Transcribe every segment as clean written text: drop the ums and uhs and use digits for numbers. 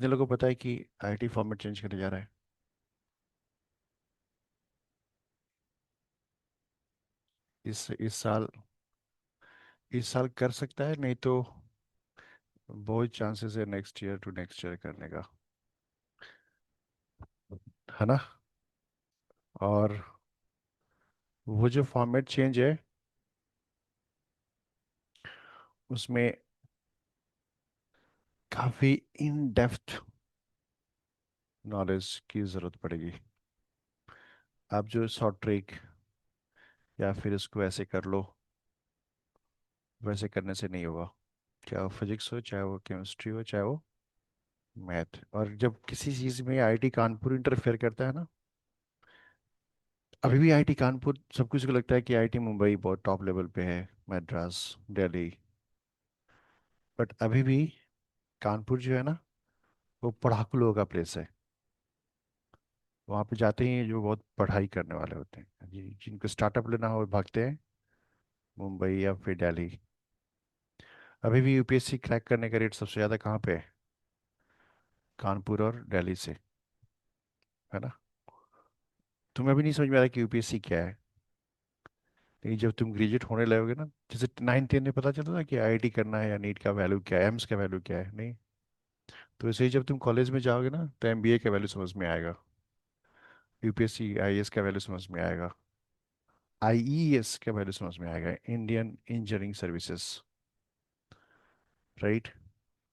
कितने लोगों को पता है कि आईटी फॉर्मेट चेंज करने जा रहा है? इस साल कर सकता है, नहीं तो बहुत चांसेस है next year to next year करने का। है ना? और वो जो फॉर्मेट चेंज है उसमें काफ़ी इन डेप्थ नॉलेज की ज़रूरत पड़ेगी। आप जो शॉर्ट ट्रिक या फिर इसको ऐसे कर लो, वैसे करने से नहीं होगा। चाहे वो फिजिक्स हो, चाहे वो केमिस्ट्री हो, चाहे वो मैथ। और जब किसी चीज़ में आईटी कानपुर इंटरफेयर करता है ना, अभी भी आईटी कानपुर सब कुछ को लगता है कि आईटी मुंबई बहुत टॉप लेवल पे है, मद्रास, दिल्ली। बट अभी भी कानपुर जो है ना, वो पढ़ाकू लोगों का प्लेस है। वहाँ पे जाते ही जो बहुत पढ़ाई करने वाले होते हैं, जिनको स्टार्टअप लेना हो वो भागते हैं मुंबई या फिर दिल्ली। अभी भी यूपीएससी क्रैक करने का रेट सबसे ज़्यादा कहाँ पे है? कानपुर और दिल्ली से। है ना? तुम्हें अभी नहीं समझ में आ रहा कि यूपीएससी क्या है। लेकिन जब तुम ग्रेजुएट होने लगोगे ना, जैसे 9 10 में पता चलता था कि आईआईटी करना है या नीट का वैल्यू क्या है, एम्स का वैल्यू क्या है, नहीं। तो ऐसे ही जब तुम कॉलेज में जाओगे ना, तो एमबीए का वैल्यू समझ में आएगा, यूपीएससी आईएएस का वैल्यू समझ में आएगा, आईईएस का वैल्यू समझ में आएगा, Indian engineering services, right.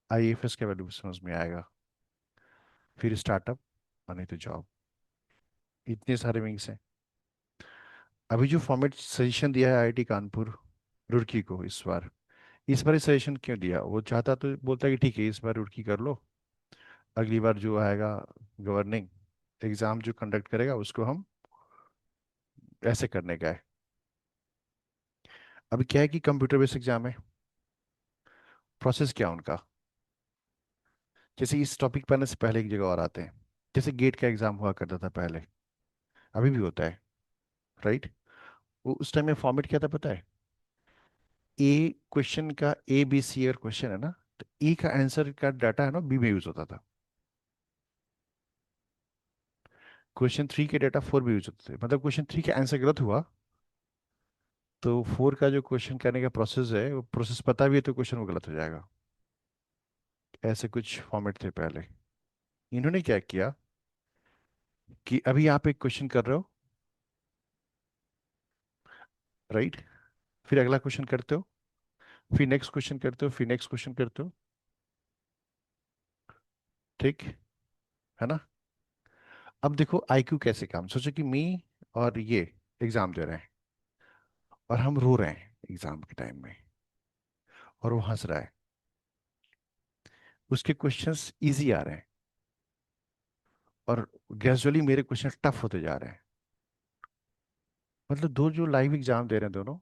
IFS का वैल्यू समझ में आएगा। फिर स्टार्टअप और नहीं तो जॉब। इतने सारे विंग्स हैं। अभी जो फॉर्मेट सजेशन दिया है आईआईटी कानपुर रुड़की को इस बार ये सजेशन क्यों दिया? वो चाहता तो बोलता कि ठीक है, इस बार रुड़की कर लो, अगली बार जो आएगा गवर्निंग एग्जाम जो कंडक्ट करेगा उसको हम ऐसे करने का है। अभी क्या है कि कंप्यूटर बेस्ड एग्जाम है। प्रोसेस क्या है उनका? जैसे इस टॉपिक पर आने से पहले एक जगह और आते हैं। जैसे गेट का एग्जाम हुआ करता था पहले, अभी भी होता है, राइट। वो उस टाइम में फॉर्मेट क्या था पता है? ए क्वेश्चन का ए बी सी अगर क्वेश्चन है ना, तो ए का आंसर का डाटा है ना बी में यूज होता था। क्वेश्चन 3 के डाटा 4 में यूज होते थे। मतलब क्वेश्चन 3 का आंसर गलत हुआ तो 4 का जो क्वेश्चन करने का प्रोसेस है, वो प्रोसेस पता भी है तो क्वेश्चन वो गलत हो जाएगा। ऐसे कुछ फॉर्मेट थे पहले। इन्होंने क्या किया कि अभी आप एक क्वेश्चन कर रहे हो, राइट, फिर अगला क्वेश्चन करते हो, फिर नेक्स्ट क्वेश्चन करते हो, फिर नेक्स्ट क्वेश्चन करते हो, ठीक है ना? अब देखो आईक्यू कैसे काम, सोचो कि मी और ये एग्जाम दे रहे हैं और हम रो रहे हैं एग्जाम के टाइम में, और वो हंस रहा है। उसके क्वेश्चंस इजी आ रहे हैं और ग्रेजुअली मेरे क्वेश्चन टफ होते जा रहे हैं। मतलब दो जो लाइव एग्जाम दे रहे हैं, दोनों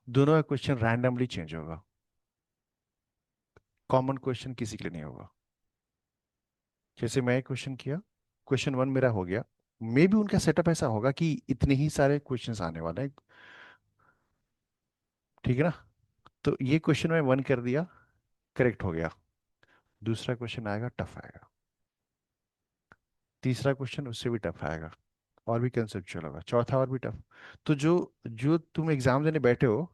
दोनों का क्वेश्चन रैंडमली चेंज होगा। कॉमन क्वेश्चन किसी के लिए नहीं होगा। जैसे मैं क्वेश्चन किया, क्वेश्चन 1 मेरा हो गया, मे भी उनका सेटअप ऐसा होगा कि इतने ही सारे क्वेश्चंस आने वाले हैं, ठीक है ना? तो ये क्वेश्चन मैं 1 कर दिया, करेक्ट हो गया। दूसरा क्वेश्चन आएगा, टफ आएगा। तीसरा क्वेश्चन उससे भी टफ आएगा, और भी कंसेप्चुअल होगा, चौथा और भी टफ। तो जो जो तुम एग्जाम देने बैठे हो,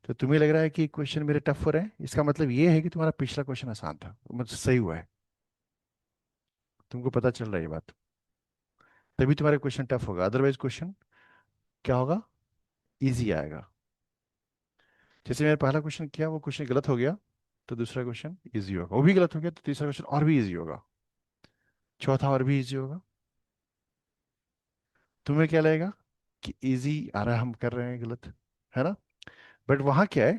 तो तुम्हें लग रहा है कि क्वेश्चन मेरे टफ हो रहे हैं, इसका मतलब ये है कि तुम्हारा पिछला क्वेश्चन आसान था, मतलब सही हुआ है। तुमको पता चल रहा है ये बात? तभी तुम्हारा क्वेश्चन टफ होगा, अदरवाइज क्वेश्चन क्या होगा? इजी आएगा। जैसे मैंने पहला क्वेश्चन किया, वो क्वेश्चन गलत हो गया, तो दूसरा क्वेश्चन इजी होगा, वो भी गलत हो गया तो तीसरा क्वेश्चन और भी इजी होगा, चौथा और भी इजी होगा। तुम्हें क्या लगेगा कि इजी आ रहा है, हम कर रहे हैं गलत, है ना? बट वहां क्या है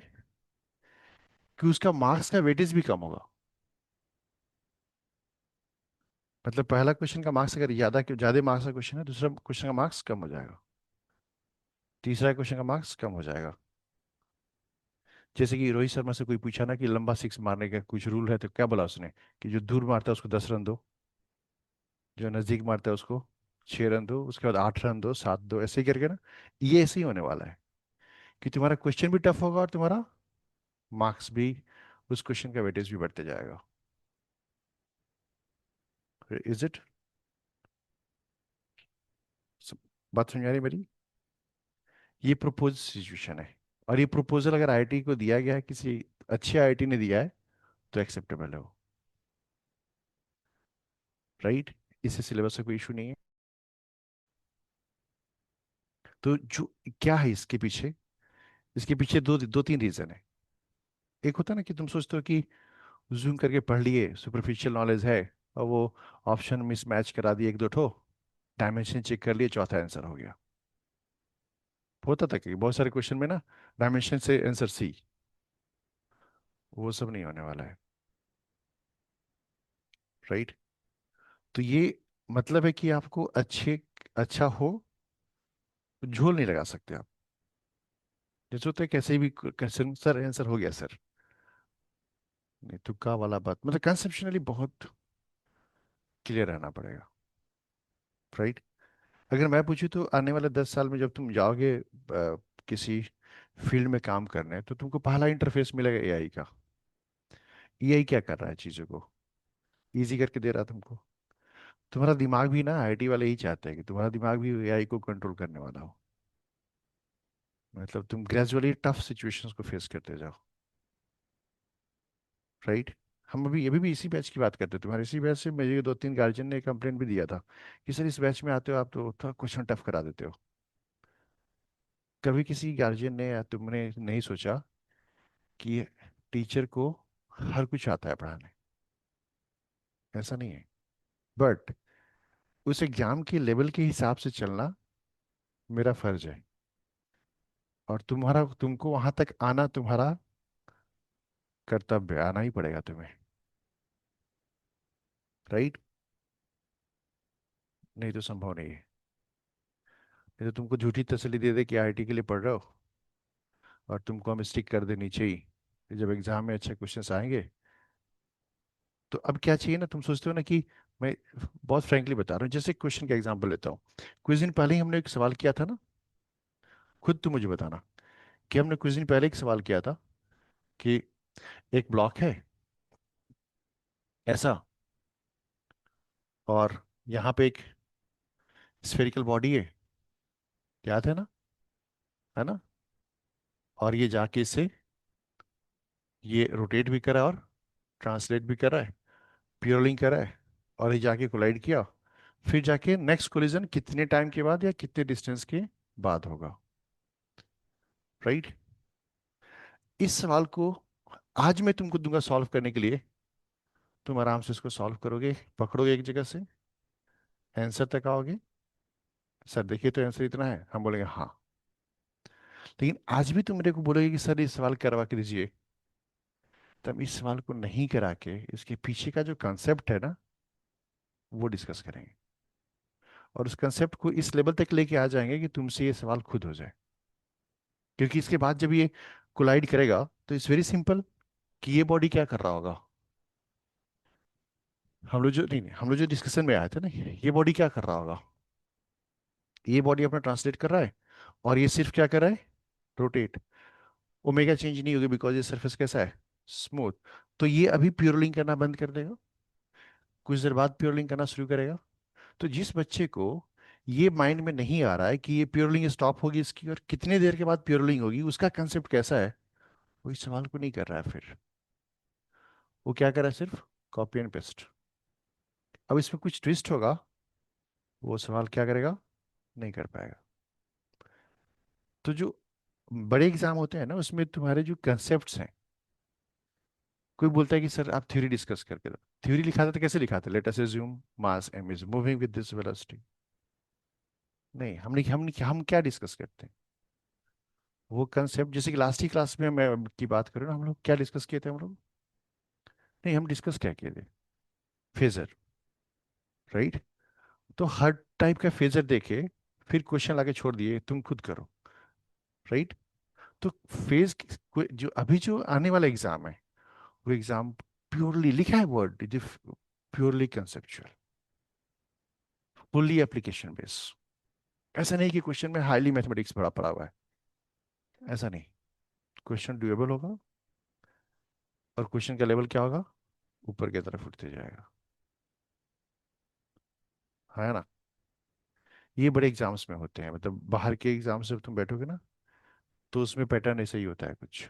कि उसका मार्क्स का वेटेज भी कम होगा। मतलब पहला क्वेश्चन का मार्क्स अगर ज्यादा मार्क्स का क्वेश्चन है, दूसरा क्वेश्चन का मार्क्स कम हो जाएगा, तीसरा क्वेश्चन का मार्क्स कम हो जाएगा। जैसे कि रोहित शर्मा से कोई पूछा ना कि लंबा सिक्स मारने का कुछ रूल है, तो क्या बोला उसने कि जो दूर मारता है उसको 10 रन दो, जो नजदीक मारता है उसको 6 रन दो, उसके बाद 8 रन दो, 7 दो, ऐसे ही करके ना। ये ऐसे ही होने वाला है कि तुम्हारा क्वेश्चन भी टफ होगा और तुम्हारा मार्क्स भी, उस क्वेश्चन का वेटेज भी बढ़ते जाएगा। Is it? बात समझ आ रही है मेरी? ये प्रपोज सिचुएशन है, और ये प्रपोजल अगर आईआईटी को दिया गया है, किसी अच्छे आईआईटी ने दिया है, तो एक्सेप्टेबल है वो। राइट? इससे सिलेबस का कोई इशू नहीं है। तो जो क्या है इसके पीछे, इसके पीछे दो दो तीन रीजन है। एक होता है ना कि तुम सोचते हो कि जूम करके पढ़ लिए, सुपरफिशियल नॉलेज है, और वो ऑप्शन मिसमैच करा दिए एक दो ठो, डायमेंशन चेक कर लिए, चौथा आंसर हो गया। होता था कि बहुत सारे क्वेश्चन में ना डायमेंशन से आंसर सी। वो सब नहीं होने वाला है। राइट? तो ये मतलब है कि आपको अच्छे, अच्छा हो, झोल नहीं लगा सकते आप। जैसे होता है कैसे भी क्वेश्चन, सर आंसर हो गया सर, नहीं तुक्का वाला बात, मतलब कंसेप्शनली बहुत क्लियर रहना पड़ेगा। राइट? अगर मैं पूछूं तो आने वाले 10 साल में जब तुम जाओगे किसी फील्ड में काम करने, तो तुमको पहला इंटरफेस मिलेगा एआई का। एआई क्या कर रहा है, चीज़ों को इजी करके दे रहा है तुमको। तुम्हारा दिमाग भी ना, आईटी वाले ही चाहते हैं कि तुम्हारा दिमाग भी एआई को कंट्रोल करने वाला हो। मतलब तुम ग्रेजुअली टफ सिचुएशंस को फेस करते जाओ। राइट? हम अभी अभी भी इसी बैच की बात करते थे, तुम्हारे इसी बैच से मुझे दो तीन गार्जियन ने कंप्लेंट भी दिया था कि सर इस बैच में आते हो आप तो थोड़ा क्वेश्चन टफ करा देते हो। कभी किसी गार्जियन ने या तुमने नहीं सोचा कि टीचर को हर कुछ आता है पढ़ाने? ऐसा नहीं है। बट उस एग्जाम के लेवल के हिसाब से चलना मेरा फर्ज है, और तुम्हारा, तुमको वहां तक आना तुम्हारा कर्तव्य है, आना ही पड़ेगा तुम्हें। राइट? नहीं तो संभव नहीं है। नहीं तो तुमको झूठी तसल्ली दे दे कि आईआईटी के लिए पढ़ रहे हो, और तुमको हम स्टिक कर दे नीचे ही, कि जब एग्जाम में अच्छे क्वेश्चंस आएंगे। तो अब क्या चाहिए ना, तुम सोचते हो ना कि मैं बहुत फ्रैंकली बता रहा हूँ, जैसे क्वेश्चन का एग्जांपल लेता हूँ। कुछ दिन पहले ही हमने एक सवाल किया था ना, खुद तुम मुझे बताना, कि हमने कुछ दिन पहले एक सवाल किया था कि एक ब्लॉक है ऐसा, और यहाँ पे एक स्फेरिकल बॉडी है, याद है ना? है ना? और ये जाके इससे, ये रोटेट भी करा और ट्रांसलेट भी करा है, प्योरलिंग करा है, और ये जाके कोलाइड किया, फिर जाके नेक्स्ट कोलिजन कितने टाइम के बाद या कितने डिस्टेंस के बाद होगा। राइट? इस सवाल को आज मैं तुमको दूंगा सॉल्व करने के लिए, तुम आराम से इसको सॉल्व करोगे, पकड़ोगे एक जगह से, आंसर तक आओगे। सर देखिए तो आंसर इतना है, हम बोलेंगे हाँ। लेकिन आज भी तुम मेरे को बोलोगे कि सर ये सवाल करवा के दीजिए, तब इस सवाल को नहीं करा के इसके पीछे का जो कंसेप्ट है ना, वो डिस्कस करेंगे, और उस कंसेप्ट को इस लेवल तक लेके आ जाएंगे कि तुमसे ये सवाल खुद हो जाए। क्योंकि इसके बाद जब ये कोलाइड करेगा, तो इट्स वेरी सिंपल कि ये बॉडी क्या कर रहा होगा। हम लोग जो नहीं नहीं, हम लोग जो डिस्कशन में आए थे ना, ये बॉडी क्या कर रहा होगा। ये बॉडी अपना ट्रांसलेट कर रहा है, और ये सिर्फ क्या कर रहा है, रोटेट। ओमेगा चेंज नहीं होगी, बिकॉज ये सरफेस कैसा है, स्मूथ। तो ये अभी प्योरलिंग करना बंद कर देगा, कुछ देर बाद प्योरलिंग करना शुरू करेगा। तो जिस बच्चे को ये माइंड में नहीं आ रहा है कि ये प्योरलिंग स्टॉप होगी इसकी, और कितने देर के बाद प्योरलिंग होगी, उसका कंसेप्ट कैसा है, वो इस सवाल को नहीं कर रहा है। फिर वो क्या कर रहा है, सिर्फ कॉपी एंड पेस्ट। अब इसमें कुछ ट्विस्ट होगा, वो सवाल क्या करेगा, नहीं कर पाएगा। तो जो बड़े एग्जाम होते हैं ना, उसमें तुम्हारे जो कंसेप्ट्स हैं, कोई बोलता है कि सर आप थ्योरी डिस्कस करके दो। थ्योरी लिखा था तो कैसे लिखा था, let us assume mass m is moving with this velocity. नहीं, हम क्या डिस्कस करते हैं, वो कंसेप्ट। जैसे कि लास्ट ही क्लास में मैं की बात करूँ ना, हम लोग क्या डिस्कस किए थे हम लोग, नहीं हम डिस्कस क्या किए थे, फेजर। राइट? तो हर टाइप का फेजर देखे, फिर क्वेश्चन लाके छोड़ दिए, तुम खुद करो। राइट? तो फेज, जो अभी जो आने वाला एग्जाम है, वो एग्जाम प्योरली लिखा है word, purely conceptual, fully application base. ऐसा नहीं कि क्वेश्चन में हाईली मैथमेटिक्स पढ़ा पड़ा हुआ है, ऐसा नहीं। क्वेश्चन ड्यूएबल होगा, और क्वेश्चन का लेवल क्या होगा, ऊपर की तरफ उठते जाएगा। है ना। ये बड़े एग्जाम्स में होते हैं, मतलब बाहर के एग्जाम से तुम बैठोगे ना, तो उसमें पैटर्न ऐसे ही होता है कुछ।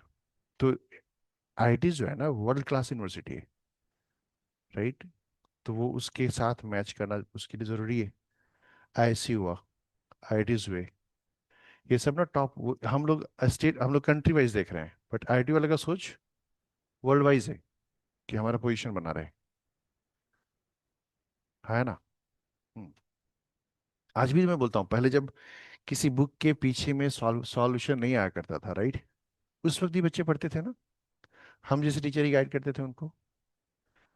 तो आईआईटी जो है ना, वर्ल्ड क्लास यूनिवर्सिटी है, राइट। तो वो उसके साथ मैच करना उसके लिए जरूरी है। आईएससी हुआ, आईआईटीज हुए, ये सब ना टॉप। हम लोग स्टेट, हम लोग कंट्री वाइज देख रहे हैं, बट आईआईटी वाले का सोच वर्ल्ड वाइज है कि हमारा पोजीशन बना रहे। है ना। हम्म। आज भी मैं बोलता हूँ, पहले जब किसी बुक के पीछे में सॉल्यूशन नहीं आया करता था, राइट, उस वक्त ये बच्चे पढ़ते थे ना, हम जैसे टीचर ही गाइड करते थे उनको।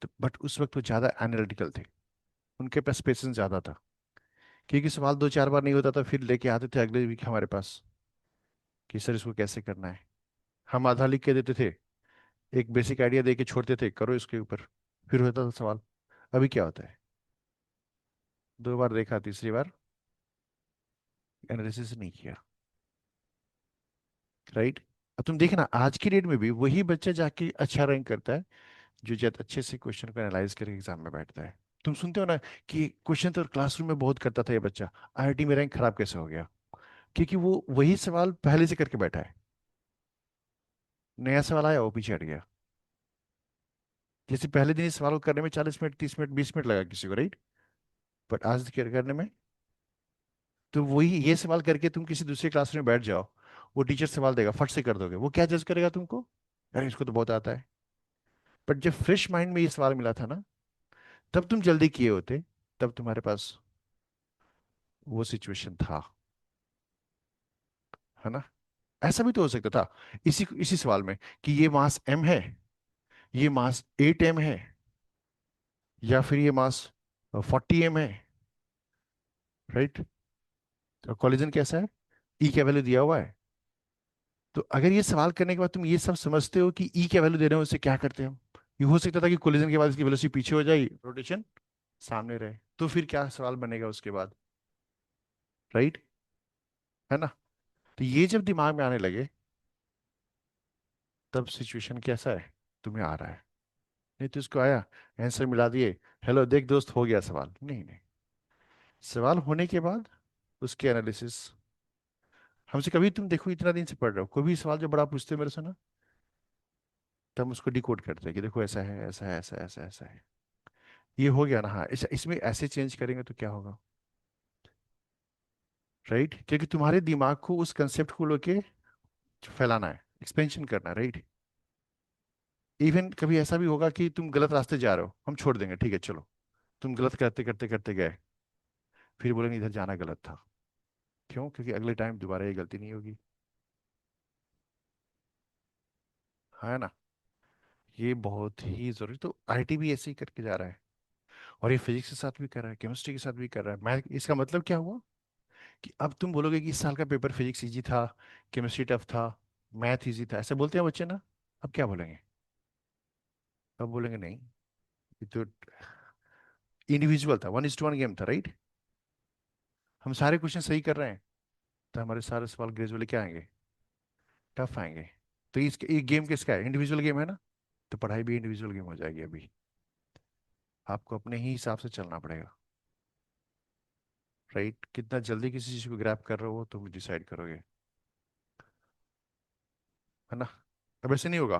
तो बट उस वक्त वो ज़्यादा एनालिटिकल थे, उनके पास पेशेंस ज़्यादा था, क्योंकि सवाल दो चार बार नहीं होता था, फिर लेके आते थे अगले वीक हमारे पास कि सर इसको कैसे करना है। हम आधा लिख के देते थे, एक बेसिक आइडिया दे के छोड़ते थे, करो इसके ऊपर, फिर होता था सवाल। अभी क्या होता है, दो बार देखा, तीसरी बार एनालिसिस नहीं किया, राइट। अब तुम देखना आज की डेट में भी वही बच्चा जाके अच्छा रैंक करता है, जो जब अच्छे से क्वेश्चन को एनालाइज करके एग्जाम में बैठता है। तुम सुनते हो ना कि क्वेश्चन तो क्लासरूम में बहुत करता था ये बच्चा, आईआईटी में रैंक खराब कैसे हो गया? क्योंकि वो वही सवाल पहले से करके बैठा है, नया सवाल आया वो पीछे हट गया। जैसे पहले दिन इस सवाल को करने में 40 मिनट, 30 मिनट, 20 मिनट लगा किसी को, राइट, बट आज करने में, तो वही ये सवाल करके तुम किसी दूसरे क्लास में बैठ जाओ, वो टीचर सवाल देगा, फट से कर दोगे, वो क्या जज करेगा तुमको? अरे इसको तो बहुत आता है। बट जब फ्रेश माइंड में ये सवाल मिला था ना, तब तुम जल्दी किए होते, तब तुम्हारे पास वो सिचुएशन था। है ना। ऐसा भी तो हो सकता था, इसी इसी सवाल में, कि ये मास m है, ये मास 8m है, या फिर ये मास 40m है, राइट। तो कॉलिजन कैसा है, ई क्या वैल्यू दिया हुआ है। तो अगर ये सवाल करने के बाद तुम ये सब समझते हो कि ई क्या वैल्यू दे रहे हो, उससे क्या करते हैं हम, ये हो सकता था कि कोलिजन के बाद इसकी वेलोसिटी पीछे हो जाए, रोटेशन सामने रहे, तो फिर क्या सवाल बनेगा उसके बाद, राइट। है ना। तो ये जब दिमाग में आने लगे, तब सिचुएशन कैसा है, तुम्हें आ रहा है। नहीं तो इसको आया, आंसर मिला दिए, हेलो देख दोस्त हो गया सवाल, नहीं नहीं। सवाल होने के बाद उसके एनालिसिस, हमसे कभी तुम देखो इतना दिन से पढ़ रहे हो, कोई भी सवाल जो बड़ा पूछते हो मेरे से ना, तो हम उसको डिकोड करते हैं कि देखो ऐसा है, ऐसा है, ऐसा ऐसा ऐसा है, ये हो गया ना, हाँ इसमें ऐसे चेंज करेंगे तो क्या होगा, राइट। क्योंकि तुम्हारे दिमाग को उस कंसेप्ट को लेके फैलाना है, एक्सपेंशन करना है, राइट। इवन कभी ऐसा भी होगा कि तुम गलत रास्ते जा रहे हो, हम छोड़ देंगे, ठीक है चलो, तुम गलत करते करते करते गए, फिर बोलेंगे इधर जाना गलत था। क्यों? क्योंकि अगले टाइम दोबारा ये गलती नहीं होगी। है ना। ये बहुत ही जरूरी, तो आईटी भी ऐसे ही करके जा रहा है, और ये फिजिक्स के साथ भी कर रहा है, केमिस्ट्री के साथ भी कर रहा है। मैं इसका मतलब क्या हुआ, कि अब तुम बोलोगे कि इस साल का पेपर फिजिक्स इजी था, केमिस्ट्री टफ था, मैथ इजी था, ऐसे बोलते हैं बच्चे ना। अब क्या बोलेंगे? अब बोलेंगे नहीं, ये तो इंडिविजुअल था, 1:1 गेम था, राइट। हम सारे क्वेश्चन सही कर रहे हैं, तो हमारे सारे सवाल ग्रेजुअली क्या आएंगे, टफ आएंगे। तो इसके ये गेम किसका है, इंडिविजुअल गेम है ना। तो पढ़ाई भी इंडिविजुअल गेम हो जाएगी अभी। आपको अपने ही हिसाब से चलना पड़ेगा, राइट। कितना जल्दी किसी चीज को ग्रैब कर रहे हो तुम डिसाइड करोगे। है ना। अब ऐसे नहीं होगा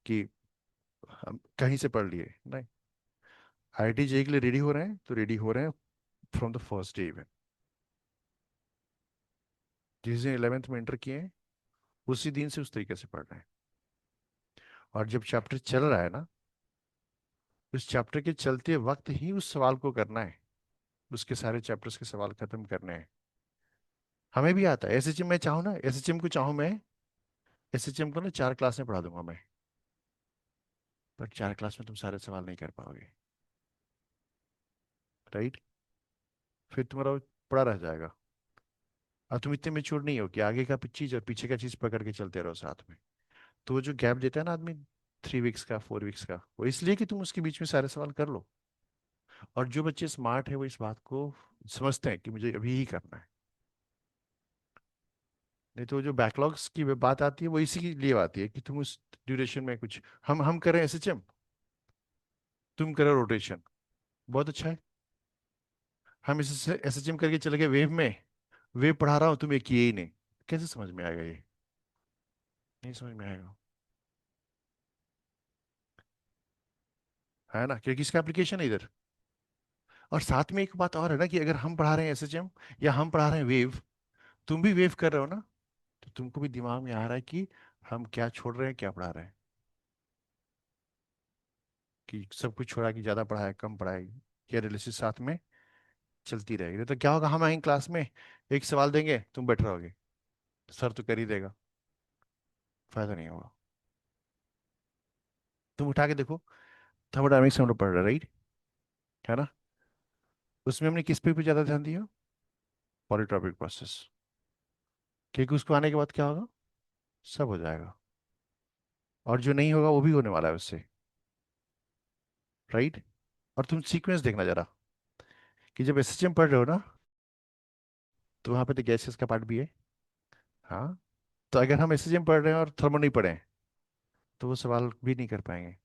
कि हम कहीं से पढ़ लिए, नहीं। आईआईटी जे के लिए रेडी हो रहे हैं, तो रेडी हो रहे हैं from the first day even. जिस दिन 11th में इंटर किए हैं, उसी दिन से उस तरीके से पढ़ रहे हैं। और जब चैप्टर चल रहा है ना, उस चैप्टर के चलते वक्त ही उस सवाल को करना है, उसके सारे चैप्टर्स के सवाल खत्म करने हैं। हमें भी आता है एसएचएम, मैं चाहूँ ना एसएचएम को, चाहूँ मैं एसएचएम को ना 4 क्लास में पढ़ा दूंगा मैं, पर 4 क्लास में तुम सारे सवाल नहीं कर पाओगे, राइट। फिर तुम्हारा पड़ा रह जाएगा। अब तुम इतने मेच्योर नहीं हो कि आगे का चीज और पीछे का चीज पकड़ के चलते रहो साथ में। तो वो जो गैप देता है ना आदमी, 3 वीक्स का, 4 वीक्स का, वो इसलिए कि तुम उसके बीच में सारे सवाल कर लो। और जो बच्चे स्मार्ट है वो इस बात को समझते हैं कि मुझे अभी ही करना है। नहीं तो जो बैकलॉग्स की बात आती है वो इसी के लिए आती है कि तुम उस ड्यूरेशन में कुछ, हम करें एसएचएम, तुम करो रोटेशन, बहुत अच्छा है। हम इस एसएचएम करके चले गए वेव में, वेव पढ़ा रहा हूँ तुम ये किए ही नहीं, कैसे समझ में आएगा ये? नहीं समझ में आएगा, है ना, क्योंकि इसका एप्लीकेशन है इधर। और साथ में एक बात और है ना, कि अगर हम पढ़ा रहे हैं एसएचएम या हम पढ़ा रहे हैं वेव, तुम भी वेव कर रहे हो ना, तो तुमको भी दिमाग में आ रहा है कि हम क्या छोड़ रहे हैं क्या पढ़ा रहे हैं, कि सब कुछ छोड़ा कि ज्यादा पढ़ाया कम पढ़ाया, ये एनालिसिस साथ में चलती रहेगी। नहीं तो क्या होगा, हम आएंगे क्लास में, एक सवाल देंगे तुम बैठ रहोगे, सर तो कर ही देगा, फायदा नहीं होगा। तुम उठा के देखो, थर्मोडायनेमिक्स हम लोग पढ़ रहे हैं, राइट, है ना, उसमें हमने किस पे ज्यादा ध्यान दिया? पॉलीट्रॉपिक प्रोसेस, क्योंकि उसको आने के बाद क्या होगा, सब हो जाएगा, और जो नहीं होगा वो भी होने वाला है उससे, राइट। और तुम सीक्वेंस देखना जरा, कि जब एसएचएम पढ़ रहे हो ना, तो वहां पे तो गैसेस का पार्ट भी है। हाँ, तो अगर हम एसएचएम पढ़ रहे हैं और थर्मो नहीं पढ़े हैं, तो वो सवाल भी नहीं कर पाएंगे,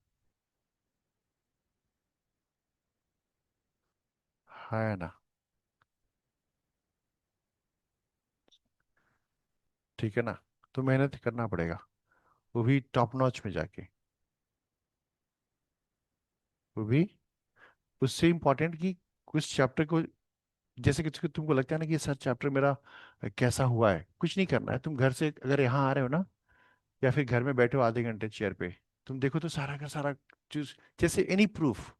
है ना। ठीक है ना, तो मेहनत करना पड़ेगा, वो भी टॉप नॉच में जाके, वो भी उससे इम्पोर्टेंट कि कुछ चैप्टर को, जैसे कि तुमको लगता है ना कि सर चैप्टर मेरा कैसा हुआ है, कुछ नहीं करना है, तुम घर से अगर यहाँ आ रहे हो ना, या फिर घर में बैठे हो आधे घंटे चेयर पे, तुम देखो तो सारा का सारा चीज, जैसे एनी प्रूफ,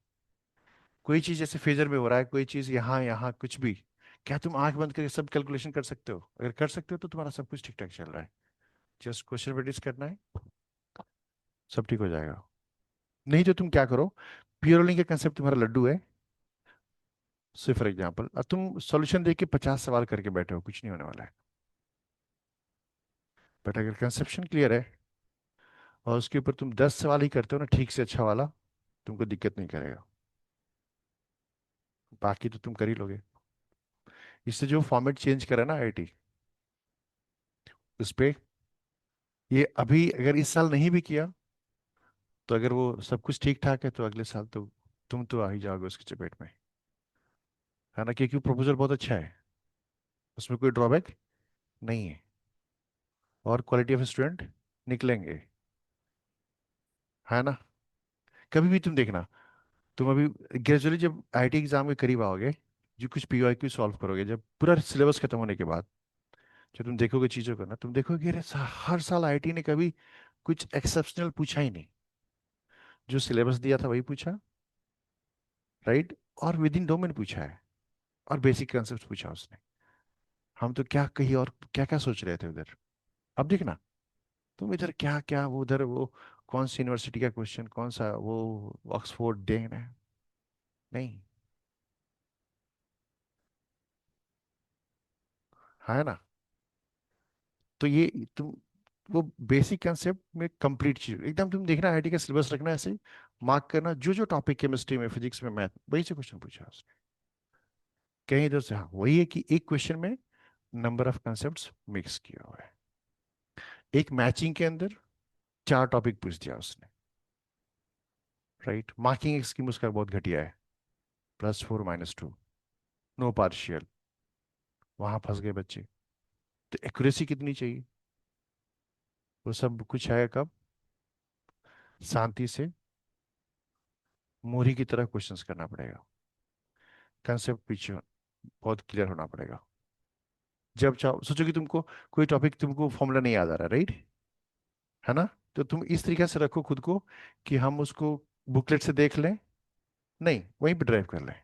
कोई चीज जैसे फेजर में हो रहा है, कोई चीज यहाँ यहाँ कुछ भी, क्या तुम आंख बंद करके सब कैलकुलेशन कर सकते हो? अगर कर सकते हो तो तुम्हारा सब कुछ ठीक ठाक चल रहा है, जस्ट क्वेश्चन प्रैक्टिस करना है, सब ठीक हो जाएगा। नहीं तो तुम क्या करो, पियरोलिंग का कंसेप्ट तुम्हारा लड्डू है, से फॉर एग्जाम्पल, अब तुम सॉल्यूशन देख के 50 सवाल करके बैठे हो, कुछ नहीं होने वाला है। बट अगर कंसेप्शन क्लियर है, और उसके ऊपर तुम 10 सवाल ही करते हो ना ठीक से अच्छा वाला, तुमको दिक्कत नहीं करेगा, बाकी तो तुम कर ही लोगे। इससे जो फॉर्मेट चेंज करा ना आईआईटी, उस पे, ये अभी अगर इस साल नहीं भी किया, तो अगर वो सब कुछ ठीक ठाक है, तो अगले साल तो तुम तो आ ही जाओगे उसके चपेट में, है ना, क्योंकि प्रपोजल बहुत अच्छा है, उसमें कोई ड्रॉबैक नहीं है, और क्वालिटी ऑफ स्टूडेंट निकलेंगे, है ना। कभी भी तुम देखना, तुम अभी ग्रेजुअली जब आईटी एग्जाम के करीब आओगे, जो कुछ पीवाईक्यू सॉल्व करोगे, जब पूरा सिलेबस खत्म होने के बाद, जो तुम देखोगे चीजों को ना, तुम देखोगे अरे हर साल आईटी ने कभी कुछ एक्सेप्शनल पूछा ही नहीं, जो सिलेबस दिया था वही पूछा, राइट, और विद इन डोमेन पूछा है, और बेसिक कंसेप्ट पूछा उसने। हम तो क्या कही और क्या क्या सोच रहे थे उधर, अब देखना, तुम इधर क्या क्या, वो उधर वो कौन सी यूनिवर्सिटी का क्वेश्चन, कौन सा वो ऑक्सफोर्ड डेन है, नहीं, है ना। तो ये तुम, वो बेसिक कंसेप्ट में कंप्लीट चीज एकदम, तुम देखना आईटी का सिलेबस रखना ऐसे, मार्क करना, जो जो टॉपिक केमिस्ट्री में, फिजिक्स में, मैथ, वही से क्वेश्चन पूछा उसने, कहीं इधर से, हाँ वही है कि एक क्वेश्चन में नंबर ऑफ कंसेप्ट्स मिक्स किया हुआ है, एक मैचिंग के अंदर 4 टॉपिक पूछ दिया उसने, राइट। मार्किंग स्कीम उसका बहुत घटिया है, +4 -2, नो पार्शियल, वहां फंस गए बच्चे। तो एक्यूरेसी कितनी चाहिए, वो सब कुछ है कब, शांति से मोरी की तरह क्वेश्चंस करना पड़ेगा, कंसेप्ट पीछे बहुत क्लियर होना पड़ेगा। जब चाहो सोचो कि तुमको कोई टॉपिक, तुमको फॉर्मूला नहीं याद आ रहा, राइट, है ना, तो तुम इस तरीके से रखो खुद को, कि हम उसको बुकलेट से देख लें, नहीं वहीं पे ड्राइव कर लें,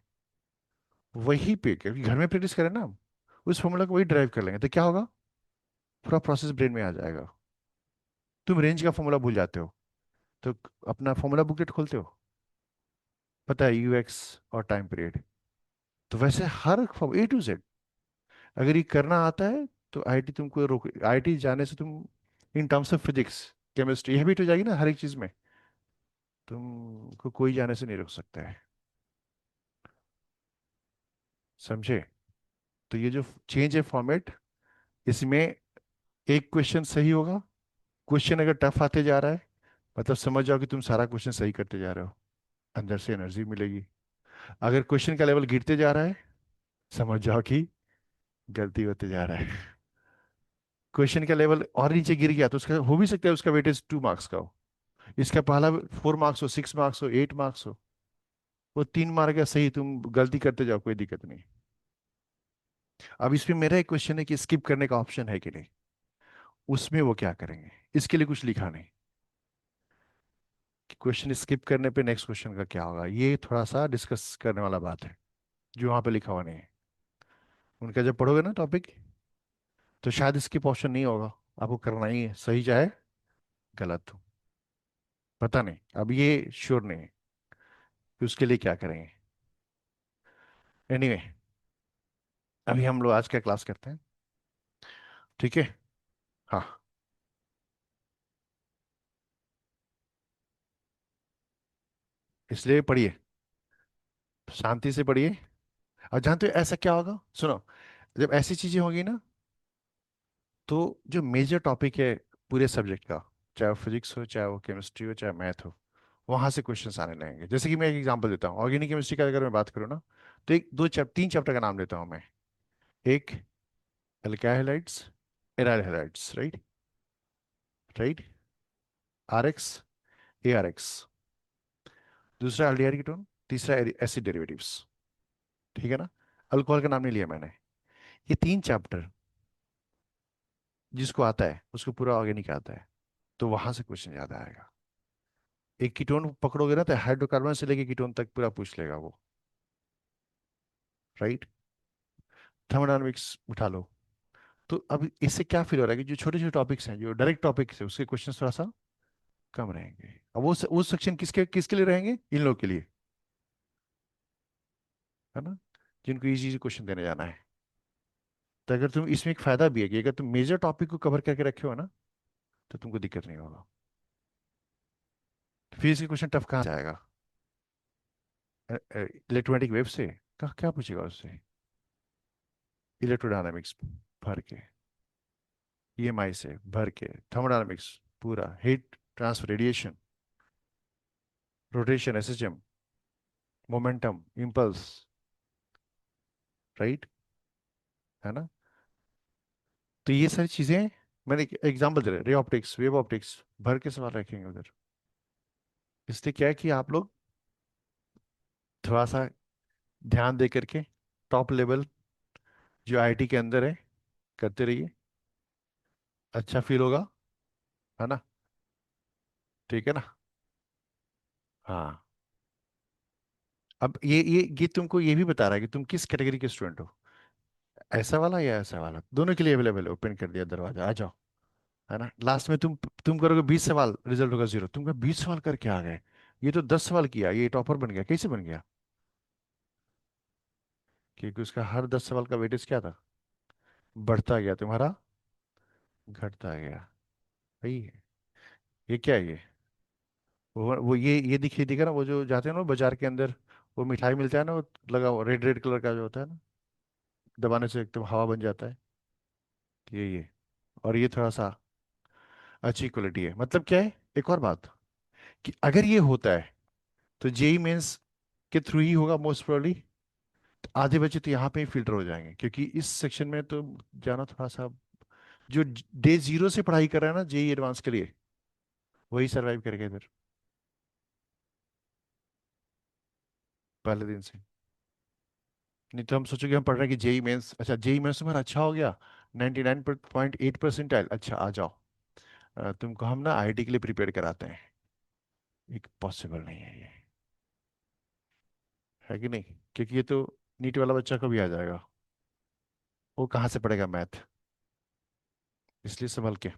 वहीं पे, क्योंकि घर में प्रैक्टिस करें ना हम, उस फॉर्मूला को वही ड्राइव कर लेंगे, तो क्या होगा, पूरा प्रोसेस ब्रेन में आ जाएगा। तुम रेंज का फॉर्मूला भूल जाते हो, तो अपना फॉर्मूला बुकलेट खोलते हो, पता है यूएक्स और टाइम पीरियड, तो वैसे हर A to Z, अगर ये करना आता है, तो आईआईटी तुमको रोक, आईआईटी जाने से तुम, in terms of physics chemistry habit हो जाएगी ना हर एक चीज में, तुमको कोई जाने से नहीं रोक सकता है, समझे। तो ये जो चेंज है फॉर्मेट, इसमें एक क्वेश्चन सही होगा, क्वेश्चन अगर टफ आते जा रहा है, मतलब समझ जाओ कि तुम सारा क्वेश्चन सही करते जा रहे हो, अंदर से एनर्जी मिलेगी। अगर क्वेश्चन का लेवल गिरते जा रहा है, समझ जाओ कि गलती होते जा रहा है। क्वेश्चन का लेवल और नीचे गिर गया तो उसका हो भी सकता है उसका वेटेज 2 मार्क्स का हो, इसका पहला 4 मार्क्स हो, 6 मार्क्स हो, 8 मार्क्स हो। वो 3 मार्क है सही, तुम गलती करते जाओ, कोई दिक्कत नहीं। अब इसमें मेरा एक क्वेश्चन है कि स्किप करने का ऑप्शन है कि नहीं, उसमें वो क्या करेंगे, इसके लिए कुछ लिखा नहीं कि क्वेश्चन स्किप करने पे नेक्स्ट क्वेश्चन का क्या होगा, ये थोड़ा सा डिस्कस करने वाला बात है जो वहां पे लिखा हुआ नहीं है। उनका जब पढ़ोगे ना टॉपिक, तो शायद स्किप ऑप्शन नहीं होगा, आपको करना ही है, सही चाहे गलत हो। पता नहीं, अब ये श्योर नहीं है कि उसके लिए क्या करेंगे। एनीवे, अभी हम लोग आज का क्लास करते हैं, ठीक है। हाँ, इसलिए पढ़िए, शांति से पढ़िए। और जानते हो ऐसा क्या होगा, सुनो, जब ऐसी चीजें होगी ना, तो जो मेजर टॉपिक है पूरे सब्जेक्ट का, चाहे वो फिजिक्स हो, चाहे वो केमिस्ट्री हो, चाहे मैथ हो, वहां से क्वेश्चंस आने लगेंगे। जैसे कि मैं एक एग्जांपल देता हूँ, ऑर्गेनिक केमिस्ट्री का अगर मैं बात करूँ ना, तो एक दो तीन चैप्टर का नाम लेता हूँ मैं। एक, alkyl halides, aryl halides, right, right, R X, A R X, दूसरा एल्डिहाइड कीटोन, तीसरा एसिड डेरिवेटिव्स, ठीक है ना। अल्कोहल का नाम नहीं लिया मैंने। ये तीन चैप्टर जिसको आता है उसको पूरा ऑर्गेनिक आता है, तो वहां से क्वेश्चन याद आएगा। एक कीटोन पकड़ोगे ना, तो हाइड्रोकार्बन से लेके कीटोन तक पूरा पूछ लेगा वो, राइट। थर्मोडायनामिक्स उठा लो। तो अब इससे क्या फील हो रहा है कि जो छोटे छोटे टॉपिक्स हैं, जो डायरेक्ट टॉपिक्स है, उसके क्वेश्चन थोड़ा सा कम रहेंगे। अब वो सेक्शन किसके किसके लिए रहेंगे, इन लोगों के लिए, है ना, जिनको इजी इजी क्वेश्चन देने जाना है। तो अगर तुम इसमें एक फायदा भी है कि अगर तुम मेजर टॉपिक को कवर करके रखे हो ना, तो तुमको दिक्कत नहीं होगा। फिजिक्स के क्वेश्चन टफ कहाँ जाएगा, इलेक्ट्रोमैग्नेटिक वेव से, क्या पूछेगा उससे, इलेक्ट्रोडायनामिक्स भर के, ईएमआई से भर के, थर्मोडायनामिक्स पूरा, heat transfer, radiation, rotation, SHM, momentum, impulse, right, है ना। तो ये सारी चीजें, मैंने एग्जांपल दे रहा, रे ऑप्टिक्स, वेव ऑप्टिक्स, भर के सवाल रखेंगे उधर। इसलिए क्या है कि आप लोग थोड़ा सा ध्यान दे करके टॉप लेवल जो आईटी के अंदर है करते रहिए, अच्छा फील होगा, है ना, ठीक है ना। हाँ, अब ये तुमको ये भी बता रहा है कि तुम किस कैटेगरी के स्टूडेंट हो, ऐसा वाला या ऐसा वाला, दोनों के लिए अवेलेबल है, ओपन कर दिया दरवाजा, आ जाओ, है ना। लास्ट में तुम करोगे 20 सवाल, रिजल्ट होगा 0, तुम कहा 20 सवाल करके आ गए, ये तो 10 सवाल किया, ये टॉपर बन गया, कैसे बन गया, क्योंकि उसका हर 10 सवाल का वेटेज क्या था, बढ़ता गया, तुम्हारा घटता गया, वही है। ये क्या है ये, वो ये दिखिए, दिखा ना, वो जो जाते हैं ना बाजार के अंदर, वो मिठाई मिलता है ना, वो लगा हुआ रेड रेड कलर का जो होता है ना, दबाने से एकदम हवा बन जाता है, ये और ये थोड़ा सा अच्छी क्वालिटी है, मतलब क्या है, एक और बात, कि अगर ये होता है तो जेई मेंस के थ्रू ही होगा मोस्ट प्रोबेबली। आधे बच्चे तो यहाँ पे ही फिल्टर हो जाएंगे, क्योंकि इस सेक्शन में तो जाना थोड़ा सा, जो डे 0 से पढ़ाई कर रहा है ना जेई एडवांस के लिए, वही सरवाइव करेगा इधर पहले दिन से। नहीं तो हम सोचोगे हम पढ़ रहे हैं कि जेई मेंस, अच्छा जेई मेंस तुम्हारा अच्छा हो गया, 99.8 परसेंटाइल, अच्छा आ जाओ, तुमको हम ना आईआईटी के लिए प्रिपेयर कराते हैं। एक पॉसिबल नहीं है ये, है कि नहीं, क्योंकि ये तो नीट वाला बच्चा को भी आ जाएगा, वो कहाँ से पढ़ेगा मैथ, इसलिए संभल के